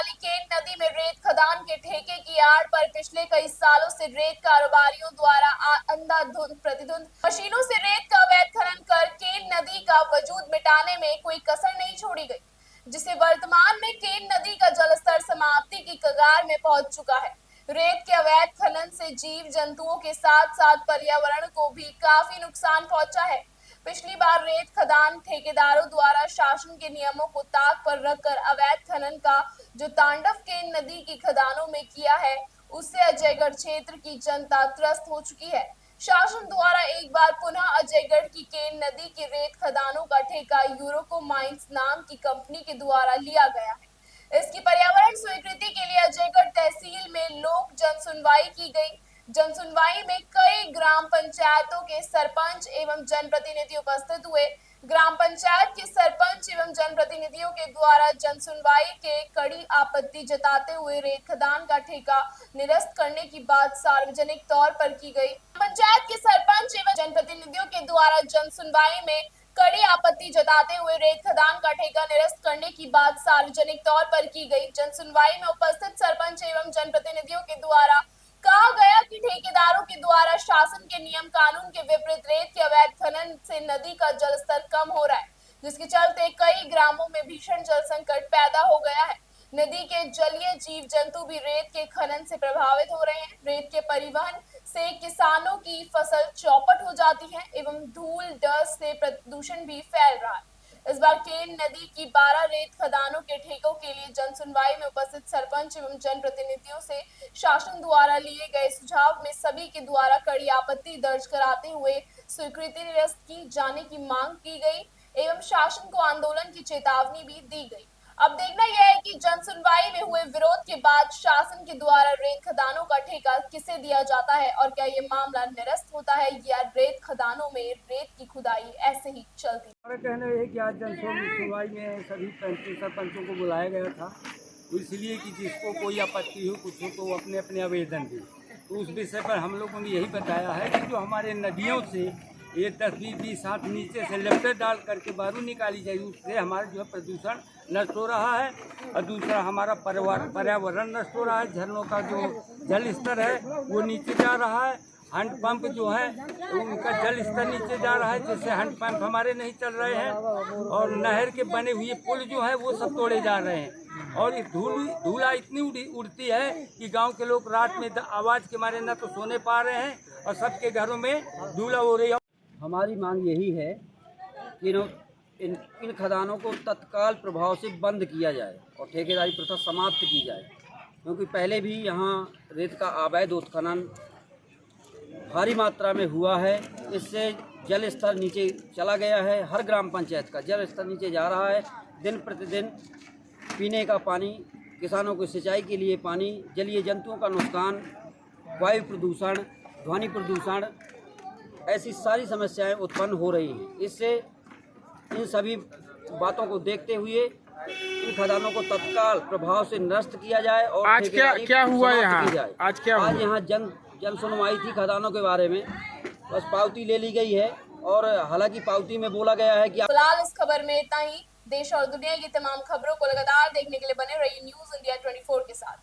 वाली केन नदी में रेत खदान के ठेके की आड़ पर पिछले कई सालों से रेत कारोबारियों द्वारा अंधाधुंध प्रतिधुंध मशीनों से रेत का अवैध खनन कर केन नदी का वजूद मिटाने में कोई कसर नहीं छोड़ी गई, जिससे वर्तमान में केन नदी का जलस्तर समाप्ति की कगार में पहुंच चुका है। रेत के अवैध खनन से जीव जंतुओं के साथ साथ पर्यावरण को भी काफी नुकसान पहुंचा है। पिछली बार रेत खदान ठेकेदारों द्वारा शासन के नियमों को ताक पर रखकर अवैध खनन का जो तांडव केन नदी की खदानों में किया है, उससे अजयगढ़ क्षेत्र की जनता त्रस्त हो चुकी है। शासन द्वारा एक बार पुनः अजयगढ़ की केन नदी की रेत खदानों का ठेका यूरोको माइंस नाम की कंपनी के द्वारा लिया गया है। इसकी पर्यावरण स्वीकृति के लिए अजयगढ़ तहसील में लोक जन सुनवाई की गई। जन सुनवाई में कई ग्राम पंचायतों के सरपंच एवं जनप्रतिनिधि उपस्थित हुए। ग्राम पंचायत के सरपंच एवं जनप्रतिनिधियों के द्वारा जन सुनवाई के कड़ी आपत्ति जताते हुए रेत खदान का ठेका निरस्त करने की बात सार्वजनिक तौर पर की गई। पंचायत के सरपंच एवं जनप्रतिनिधियों के द्वारा जन सुनवाई में कड़ी आपत्ति जताते हुए रेत खदान का ठेका निरस्त करने की बात सार्वजनिक तौर पर की गई। जन सुनवाई में उपस्थित सरपंच एवं जनप्रतिनिधियों के द्वारा कहा गया कि ठेकेदारों के द्वारा शासन के नियम कानून के विपरीत रेत के अवैध खनन से नदी का जलस्तर कम हो रहा है, जिसके चलते कई ग्रामों में भीषण जल संकट पैदा हो गया है। नदी के जलीय जीव जंतु भी रेत के खनन से प्रभावित हो रहे हैं। रेत के परिवहन से किसानों की फसल चौपट हो जाती है एवं धूल डस्ट से प्रदूषण भी फैल रहा है। इस बार केन नदी की 12 रेत खदानों के ठेकों के लिए जन सुनवाई में उपस्थित सरपंच एवं जनप्रतिनिधियों से शासन द्वारा लिए गए सुझाव में सभी के द्वारा कड़ी आपत्ति दर्ज कराते हुए स्वीकृति निरस्त की जाने की मांग की गई एवं शासन को आंदोलन की चेतावनी भी दी गई। अब देखना यह है कि जन सुनवाई में हुए विरोध के बाद शासन के द्वारा रेत खदानों का ठेका किसे दिया जाता है और क्या ये मामला निरस्त होता है या रेत खदानों में रेत की खुदाई ऐसे ही चलती है। हमारा कहना है कि आज जन सुनवाई में सभी सरपंचों को बुलाया गया था, तो इसलिए कि जिसको कोई आपत्ति हो कुछ हो तो वो अपने अपने आवेदन दें। तो उस विषय पर हम लोगों ने यही बताया है कि जो हमारे नदियों से ये 10-20 हाथ नीचे से लेफ्टर डाल करके बारू निकाली जाए, उससे हमारा जो है प्रदूषण नष्ट हो रहा है और दूसरा हमारा पर्यावरण नष्ट हो रहा है। झरनों का जो जल स्तर है वो नीचे जा रहा है। हैंडपंप जो है उनका जल स्तर नीचे जा रहा है, जिससे हैंडपंप हमारे नहीं चल रहे हैं और नहर के बने हुए पुल जो है वो सब तोड़े जा रहे हैं और ये धूला इतनी उड़ती है कि गांव के लोग रात में आवाज़ के मारे न तो सोने पा रहे हैं और सबके घरों में धूला हो रही है। हमारी मांग यही है कि इन खदानों को तत्काल प्रभाव से बंद किया जाए और ठेकेदारी प्रथा समाप्त की जाए, क्योंकि पहले भी यहाँ रेत का अवैध उत्खनन भारी मात्रा में हुआ है। इससे जल स्तर नीचे चला गया है। हर ग्राम पंचायत का जल स्तर नीचे जा रहा है। दिन प्रतिदिन पीने का पानी, किसानों को सिंचाई के लिए पानी, जलीय जंतुओं का नुकसान, वायु प्रदूषण, ध्वनि प्रदूषण, ऐसी सारी समस्याएं उत्पन्न हो रही हैं। इससे इन सभी बातों को देखते हुए इन खदानों को तत्काल प्रभाव से नष्ट किया जाए और आज क्या हुआ यहाँ? आज यहाँ जन सुनवाई थी खदानों के बारे में, बस पावती ले ली गई है और हालांकि पावती में बोला गया है कि फिलहाल इस खबर में इतना ही। देश और दुनिया की तमाम खबरों को लगातार देखने के लिए बने रहिए न्यूज़ इंडिया 24 के साथ।